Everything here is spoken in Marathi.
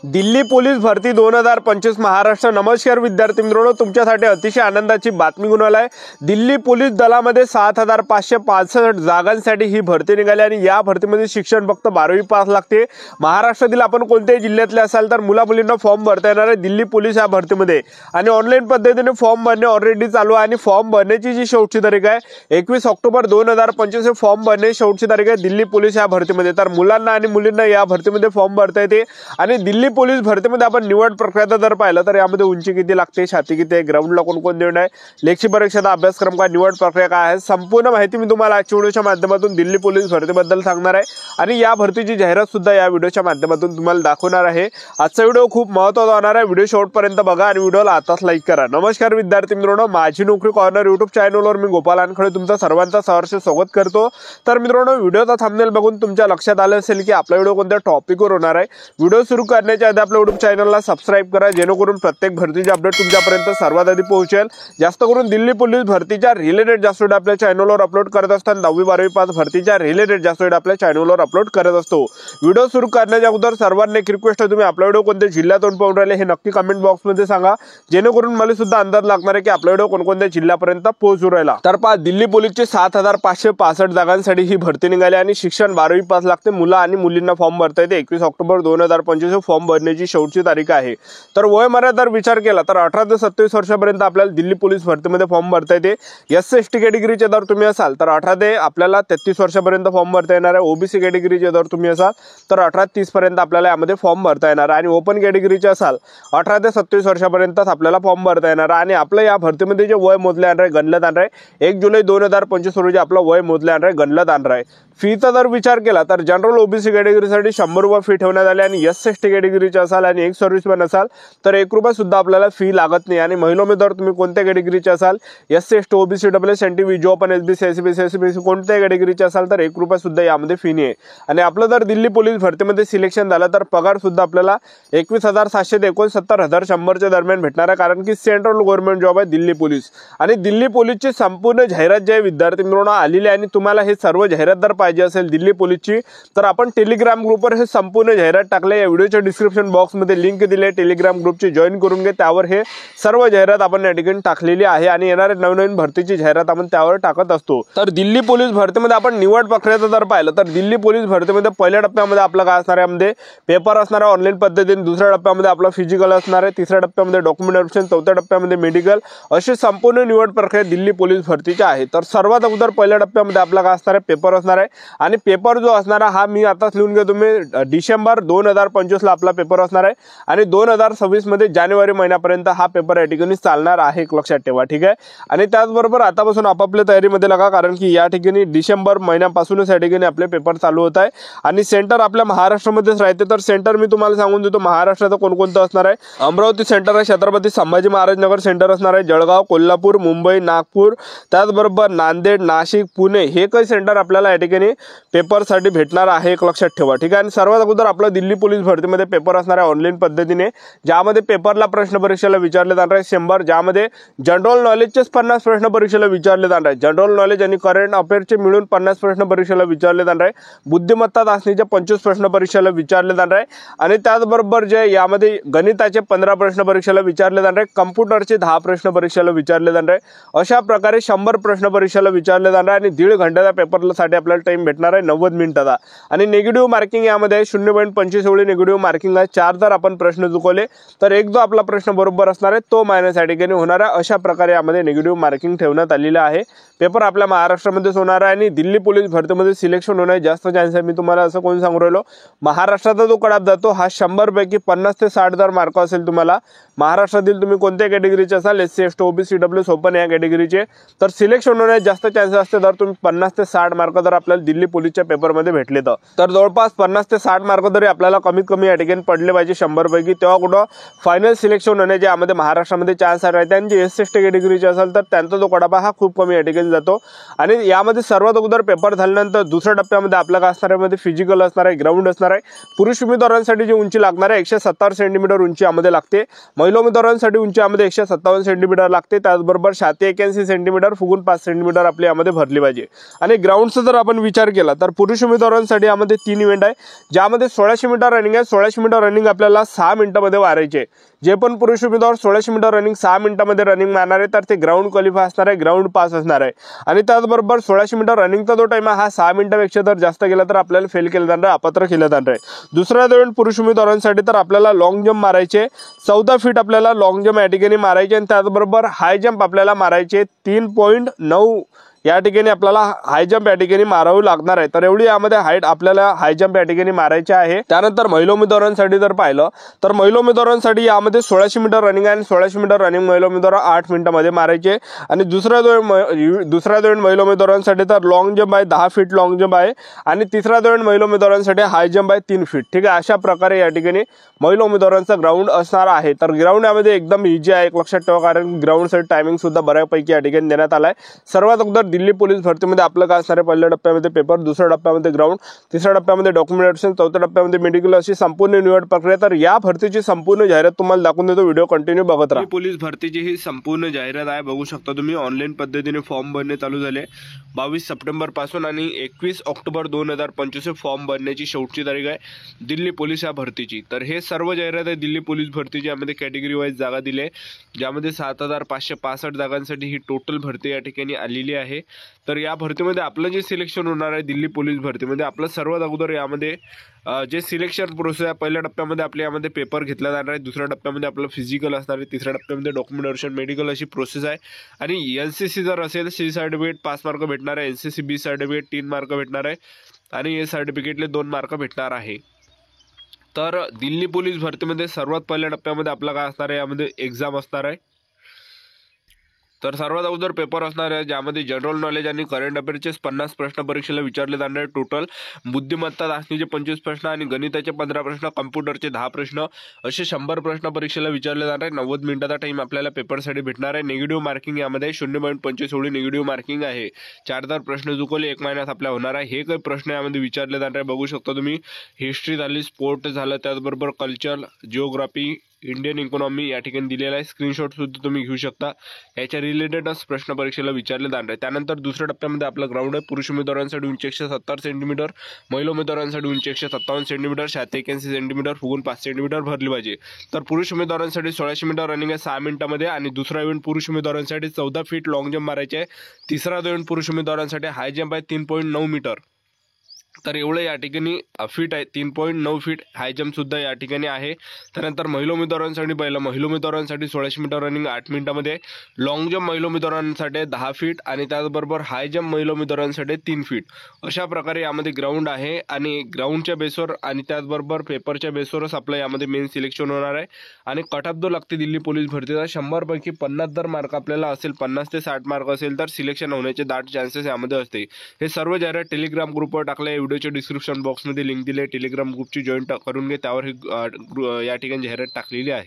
दिल्ली पोलीस भरती 2025 महाराष्ट्र। नमस्कार विद्यार्थी मित्रांनो, तुमच्यासाठी अतिशय आनंदाची बातमी घेऊन आलाय। दिल्ली पोलीस दलामध्ये 7565 जागांसाठी ही भरती निघाली आणि या भरतीमध्ये शिक्षण फक्त 12वी पास लागते। महाराष्ट्रातील आपण कोणत्याही जिल्ह्यातले असाल तर मुला मुलींना फॉर्म भरता येणार आहे दिल्ली पोलीस या भरतीमध्ये आणि ऑनलाईन पद्धतीने फॉर्म भरणे ऑलरेडी चालू आहे आणि फॉर्म भरण्याची जी शेवटची तारीख आहे 21 ऑक्टोबर 2025 फॉर्म भरणे शेवटची तारीख आहे दिल्ली पोलीस या भरतीमध्ये। तर मुलांना आणि मुलींना या भरतीमध्ये फॉर्म भरता येते आणि दिल्ली पोलीस भरतीमध्ये आपण निवड प्रक्रिया जर पाहिलं तर यामध्ये उंची किती लागते, छाती किती आहे, ग्राउंडला कोण कोण देणार आहे, लेखी परीक्षेचा अभ्यासक्रम काय, निवड प्रक्रिया काय आहे, संपूर्ण माहिती मी तुम्हाला आजच्या व्हिडिओच्या माध्यमातून दिल्ली पोलीस भरतीबद्दल सांगणार आहे आणि या भरतीची जाहिरात सुद्धा या व्हिडिओच्या माध्यमातून तुम्हाला दाखवणार आहे। आजचा व्हिडिओ खूप महत्त्वाचा होणार आहे, व्हिडिओ शेवटपर्यंत बघा आणि व्हिडिओला आताच लाईक करा। नमस्कार विद्यार्थी मित्रांनो, माझी नोकरी कॉर्नर युट्यूब चॅनलवर मी गोपाल अनखळे तुमचं सर्वांचं सहर्ष स्वागत करतो। तर मित्रांनो, व्हिडिओचा थंबनेल बघून तुमच्या लक्षात आलं असेल की आपला व्हिडिओ कोणत्या टॉपिकवर होणार आहे। व्हिडिओ सुरू करण्याच्या आधी आपल्या युट्यूब चॅनलला सबस्क्राइब करा जेणेकरून प्रत्येक भरतीचे अपडेट तुमच्यापर्यंत सर्वात आधी पोहोचेल। जास्त करून दिल्ली पोलीस भरतीच्या रिलेटेड जास्त व्हिडिओ आपल्या चॅनलवर अपलोड करत असताना 10वी 12वी पास भरतीच्या रिलेटेड जास्त व्हिडिओ आपल्या चॅनलवर अपलोड करत असतो। व्हिडिओ सुरू करण्याच्या अगोदर सर्वांना एक रिक्वेस्ट आहे, तुम्ही आपला व्हिडिओ कोणत्या जिल्ह्यातून पाहून राहिले हे नक्की कमेंट बॉक्समध्ये सांगा जेणेकरून मला सुद्धा अंदाज लागणार आहे की आपला व्हिडिओ कोणकोणत्या जिल्ह्यापर्यंत पोहोचू राहिला। तर पहा, दिल्ली पोलीसचे 7565 जागांसाठी ही भरती निघाली आणि शिक्षण 12वी पास लागते। मुलं आणि मुलींना फॉर्म भरता येते। 21 ऑक्टोबर 2025 फॉर्म भरण्याची शेवटची तारीख आहे। तर वयोमर्यादा विचार केला तर 18 ते 27 वर्षापर्यंत आपल्याला दिल्ली पोलीस भरतीमध्ये फॉर्म भरता येते। एससी कॅटेगरीचे जर तुम्ही असाल तर 18 ते आपल्याला 33 वर्षापर्यंत फॉर्म भरता येणार आहे। ओबीसी कॅटेगरीचे जर तुम्ही असाल तर 18 ते 30 पर्यंत आपल्याला यामध्ये फॉर्म भरता येणार आहे आणि ओपन कॅटेगरीचे असाल 18 ते 27 वर्षापर्यंतच आपल्याला फॉर्म भरता येणार आहे। आणि आपलं या भरतीमध्ये जे वय मोजले जाणार आहे, गणलं जाणार आहे 1 जुलै 2025 रोजी आपलं वय मोजले जाणार आहे, गणलं जाणार आहे। फीचा जर विचार केला तर जनरल ओबीसी कॅटेगरीसाठी 100 रुपये फी ठेवण्यात आली आणि एससी कॅटेगरीचे असाल आणि एक सर्व्हिसमॅन असाल तर 1 रुपया सुद्धा आपल्याला फी लागत नाही। आणि महिला उमेदवार तुम्ही कोणत्या कॅटेगरीचे असाल, SC ST OBC WS NTV job पण एसबीसी एसबीसी एसबीसी कोणत्याही कॅटेगरीचे असाल तर 1 रुपया सुद्धा यामध्ये फी नाही आहे। आणि आपलं जर दिल्ली पोलीस भरतीमध्ये सिलेक्शन झालं तर पगार सुद्धा आपल्याला 21,700 ते 69,100च्या दरम्यान भेटणार आहे, कारण की सेंट्रल गव्हर्नमेंट जॉब आहे दिल्ली पोलीस। आणि दिल्ली पोलीसची संपूर्ण जाहिरात जे विद्यार्थी मित्रांनो आलेली आहे आणि तुम्हाला हे सर्व जाहिरात जर पाहिजे असेल दिल्ली पोलीसची तर आपण टेलिग्राम ग्रुपवर हे संपूर्ण जाहिरात टाकले। या व्हिडिओच्या डिस्क्रिप्शन बॉक्समध्ये लिंक दिली आहे, टेलिग्राम ग्रुपची जॉईन करून घे। त्यावर हे सर्व जाहिरात आपण या ठिकाणी टाकलेली आहे आणि येणाऱ्या नवनवीन भरतीची जाहिरात आपण त्यावर टाकत असतो। तर दिल्ली पोलीस भरतीमध्ये आपण निवड प्रक्रिया जर पाहिलं तर दिल्ली पोलीस भरतीमध्ये पहिल्या टप्प्यामध्ये आपला काय असणार आहे, यामध्ये पेपर असणार आहे ऑनलाईन पद्धतीने, दुसऱ्या टप्प्यामध्ये आपला फिजिकल असणार आहे, तिसऱ्या टप्प्यामध्ये डॉक्युमेंट व्हेरिफिकेशन, चौथ्या टप्प्यामध्ये मेडिकल, अशी संपूर्ण निवड प्रक्रिया दिल्ली पोलीस भरतीची आहे। तर सर्वात अगोदर पहिल्या टप्प्यामध्ये आपला काय असणार आहे, पेपर असणार आहे आणि पेपर जो असणार हा मी आताच लिहून घ्या तुम्ही, डिसेंबर 2025 ला आपला पेपर असणार आहे आणि 2026 मध्ये जानेवारी महिन्यापर्यंत हा पेपर या ठिकाणी चालणार आहे, एक लक्षात ठेवा, ठीक आहे। आणि त्याचबरोबर आतापासून आपापल्या तयारीमध्ये लागा, कारण की या ठिकाणी डिसेंबर महिन्यापासूनच या ठिकाणी आपले पेपर चालू होत आहे आणि सेंटर आपल्या महाराष्ट्रामध्येच राहते। तर सेंटर मी तुम्हाला सांगून देतो महाराष्ट्राचं कोणकोणतं असणार आहे। अमरावती सेंटर आहे, छत्रपती संभाजी महाराज नगर सेंटर असणार आहे, जळगाव, कोल्हापूर, मुंबई, नागपूर, त्याचबरोबर नांदेड, नाशिक, पुणे हे काही सेंटर आपल्याला या ठिकाणी पेपरसाठी भेटणार आहे, एक लक्षात ठेवा, ठीक आहे। आणि सर्वात अगोदर आपलं दिल्ली पोलीस भरतीमध्ये पेपर असणार आहे ऑनलाईन पद्धतीने, ज्यामध्ये पेपरला प्रश्न परीक्षेला विचारले जाणार आहे 100, ज्यामध्ये जनरल नॉलेजचेच 50 प्रश्न परीक्षेला विचारले जाणार आहे। जनरल नॉलेज आणि करंट अफेअरचे मिळून 50 प्रश्न परीक्षेला विचारले जाणार आहे। बुद्धिमत्ता चाचणीचे 25 प्रश्न परीक्षेला विचारले जाणार आहे आणि त्याचबरोबर जे यामध्ये गणिताचे 15 प्रश्न परीक्षेला विचारले जाणार आहे, कम्प्युटरचे 10 प्रश्न परीक्षेला विचारले जाणार आहे। अशा प्रकारे 100 प्रश्न परीक्षेला विचारले जाणार आहे आणि 1.5 घंट्याच्या पेपरसाठी आपल्याला टाइम भेटणार आहे 90 मिनिटाचा। आणि निगेटिव्ह मार्किंग यामध्ये 0.25 एवढी निगेटिव्ह मार्किंग आहे। 4 जर आपण प्रश्न चुकवले तर एक जो आपला प्रश्न बरोबर असणार आहे तो मायनस या ठिकाणी होणार आहे। अशा प्रकारे यामध्ये निगेटिव्ह मार्किंग ठेवण्यात आलेलं आहे। पेपर आपल्या महाराष्ट्रामध्येच होणार आहे आणि दिल्ली पोलीस भरतीमध्ये सिलेक्शन होण्याचे जास्त चान्स आहे। मी तुम्हाला असं कोण सांगू राहिलो, महाराष्ट्राचा जो कडाप जातो हा 100 पैकी 50 ते 60 जर मार्क असेल तुम्हाला महाराष्ट्रातील, तुम्ही कोणत्या कॅटेगरीचे असाल, SC ST OBC WS open या कॅटेगरीचे, तर सिलेक्शन होण्याचे जास्त चान्सेस असते जर तुम्ही 50 ते 60 मार्क जर आपल्याला दिल्ली पोलीसच्या पेपरमध्ये भेटले तर जवळपास 50 ते 60 मार्क तरी आपल्याला कमीत कमी या ठिकाणी पडले पाहिजे 100 पैकी, तेव्हा कुठं फायनल सिलेक्शन होण्याचे यामध्ये महाराष्ट्रामध्ये चान्स आहे। आणि जे एससी एसटी कॅटेगरीचे असेल तर त्यांचा जो कडापा हा खूप कमी या ठिकाणी जातो। आणि यामध्ये सर्वात अगोदर पेपर झाल्यानंतर दुसऱ्या टप्प्यामध्ये आपल्या काय असणार आहे, फिजिकल असणार आहे, ग्राउंड असणार आहे। पुरुष उमेदवारांसाठी जी उंची लागणार आहे 170 सेंटीमीटर उंची यामध्ये लागते, महिला उमेदवारांसाठी उंची यामध्ये 157 सेंटीमीटर लागते, त्याचबरोबर छाती 81 सेंटीमीटर, फुगून 5 सेंटीमीटर आपली यामध्ये भरली पाहिजे। आणि ग्राउंडचा जर आपण विचार केला तर पुरुष उमेदवारांसाठी यामध्ये 3 इव्हेंट आहे, ज्यामध्ये 1600 मीटर रनिंग आहे, 1600 मीटर रनिंग आपल्याला 6 मिनिटांमध्ये मारायचे. जे पण पुरुष उमेदवार 1600 मीटर रनिंग 6 मिनिटांमध्ये रनिंग मारणार आहे तर ते ग्राउंड क्वालिफाय असणार आहे, ग्राउंड पास असणार आहे. आणि त्याचबरोबर 1600 मीटर रनिंगचा जो टाइम आहे हा 6 मिनिटांपेक्षा जर जास्त गेला तर आपल्याला फेल केलं जाणार आहे, अपात्र केलं जाणार आहे. दुसरा इव्हेंट पुरुष उमेदवारांसाठी तर आपल्याला लॉंग जंप मारायचे 14 फीट आपल्याला लॉंग जंप या ठिकाणी मारायचे. आणि त्याचबरोबर हाय जंप आपल्याला मारायचे 3.9 या ठिकाणी आपल्याला हाय जंप या ठिकाणी मारावं लागणार आहे. तर एवढी यामध्ये हाईट आपल्याला हाय जंप या ठिकाणी मारायचे आहे. त्यानंतर महिला उमेदवारांसाठी जर पाहिलं तर महिला उमेदवारांसाठी यामध्ये 1600 मीटर रनिंग आहे आणि 1600 मीटर रनिंग महिला उमेदवार 8 मिनिटांमध्ये मारायचे. आणि दुसरा इव्हेंट महिला उमेदवारांसाठी तर लॉंग जंप आहे 10 फीट लॉंग जंप आहे. आणि तिसरा इव्हेंट महिला उमेदवारांसाठी हाय जंप आहे 3 फीट. ठीक आहे, अशा प्रकारे या ठिकाणी महिला उमेदवारांचा ग्राउंड असणार आहे. तर ग्राउंड यामध्ये एकदम इझी आहे, एक लक्षात ठेवा, कारण ग्राउंडसाठी टायमिंग सुद्धा बऱ्यापैकी या ठिकाणी देण्यात आलाय. सर्वात अगोदर दिल्ली पोलीस भरतीमध्ये आपलं काय असणार आहे, पहिल्या टप्प्यामध्ये पेपर, दुसऱ्या टप्प्यामध्ये ग्राउंड, तिसऱ्या टप्प्यामध्ये डॉक्युमेंटेशन, चौथ्या टप्प्यामध्ये मेडिकल, अशी संपूर्ण निवड प्रक्रिया. तर या भरतीची संपूर्ण जाहिरात तुम्हाला दाखवून देतो, व्हिडिओ कंटिन्यू बघत राहा. पोलीस भरतीची ही संपूर्ण जाहिरात आहे, बघू शकता तुम्ही. ऑनलाईन पद्धतीने फॉर्म भरणे चालू झाले 22 सप्टेंबर पासून आणि 21 ऑक्टोबर 2025 फॉर्म भरण्याची शेवटची तारीख आहे दिल्ली पोलीस या भरतीची. तर हे सर्व जाहिरात आहे दिल्ली पोलीस भरतीची. यामध्ये कॅटेगरी वाईज जागा दिली आहे, ज्यामध्ये 7565 जागांसाठी ही टोटल भरती या ठिकाणी आलेली आहे. तर या भरतीमध्ये आपलं जे सिलेक्शन होणार आहे दिल्ली पोलीस भरतीमध्ये, आपलं सर्वात अगोदर यामध्ये जे सिलेक्शन प्रोसेस आहे, पहिल्या टप्प्यामध्ये आपल्या यामध्ये पेपर घेतला जाणार आहे, दुसऱ्या टप्प्यामध्ये आपलं फिजिकल असणार आहे, तिसऱ्या टप्प्यामध्ये डॉक्युमेंटेशन, मेडिकल, अशी प्रोसेस आहे. आणि एनसीसी जर असेल सी सर्टिफिकेट 5 मार्क भेटणार आहे, एनसीसी बी सर्टिफिकेट 3 मार्क भेटणार आहे आणि ए सर्टिफिकेटले 2 मार्क भेटणार आहे. तर दिल्ली पोलीस भरतीमध्ये सर्वात पहिल्या टप्प्यामध्ये आपला काय असणार आहे, यामध्ये एक्झाम असणार आहे. तर सर्वात अगोदर पेपर असणार आहे, ज्यामध्ये जनरल नॉलेज आणि करंट अफेअरचे 50 प्रश्न परीक्षेला विचारले जाणार आहे. टोटल बुद्धिमत्ता चाचणीचे 25 प्रश्न आणि गणिताचे 15 प्रश्न, कम्प्युटरचे 10 प्रश्न, असे 100 प्रश्न परीक्षेला विचारले जाणार आहे. 90 मिनिटाचा टाइम आपल्याला पेपरसाठी भेटणार आहे. निगेटिव्ह मार्किंग यामध्ये 0.25 एवढी निगेटिव्ह मार्किंग आहे. 4 प्रश्न चुकवले 1 महिन्यात आपल्या होणार आहे. हे काही प्रश्न यामध्ये विचारले जाणार आहे, बघू शकता तुम्ही. हिस्ट्री झाली, स्पोर्ट झालं, त्याचबरोबर कल्चर, जिओग्राफी, इंडियन इकॉनॉमी या ठिकाणी दिलेला आहे. स्क्रीनशॉट सुद्धा तुम्ही घेऊ शकता. याच्या रिलेटेडच प्रश्न परीक्षेला विचारले जाणार आहे. त्यानंतर दुसऱ्या टप्प्यामध्ये आपलं ग्राउंड आहे. पुरुष उमेदवारांसाठी उंची 170 सेंटीमीटर, महिला उमेदवारांसाठी उंची 157 सेंटीमीटर, 81 सेंटीमीटर, फुगून 5 सेंटीमीटर भरली पाहिजे. तर पुरुष उमेदवारांसाठी 1600 मीटर रनिंग आहे 6 मिनिटांमध्ये. आणि दुसरा इव्हेंट पुरुष उमेदवारांसाठी 14 फीट लॉंग जंप मारायचे आहे. तिसरा इव्हेंट पुरुष उमेदवारांसाठी हाय जंप आहे 3.9 मीटर. तर एवढं या ठिकाणी फीट आहे, 3.9 फीट हाय जंप सुद्धा या ठिकाणी आहे. त्यानंतर महिला उमेदवारांसाठी पहिलं महिला उमेदवारांसाठी 1600 मीटर रनिंग 8 मिनिटांमध्ये, लॉंग जंप महिला उमेदवारांसाठी 10 फीट आणि त्याचबरोबर हाय जंप महिला उमेदवारांसाठी 3 फीट. अशा प्रकारे यामध्ये ग्राउंड आहे. आणि ग्राउंडच्या बेसवर आणि त्याचबरोबर पेपरच्या बेसवरच आपलं यामध्ये मेन सिलेक्शन होणार आहे. आणि कट ऑफ जो लागते दिल्ली पोलीस भरतीचा 100 पैकी 50 जर मार्क आपल्याला असेल, 50 ते 60 मार्क असेल, तर सिलेक्शन होण्याचे दाट चान्सेस यामध्ये असते. हे सर्व जाहिरात टेलिग्राम ग्रुपवर टाकले, व्हिडिओच्या डिस्क्रिप्शन बॉक्समध्ये लिंक दिली आहे. टेलिग्राम ग्रुपची जॉईन करून घे, त्यावर ही या ठिकाणी जाहिरात टाकलेली आहे.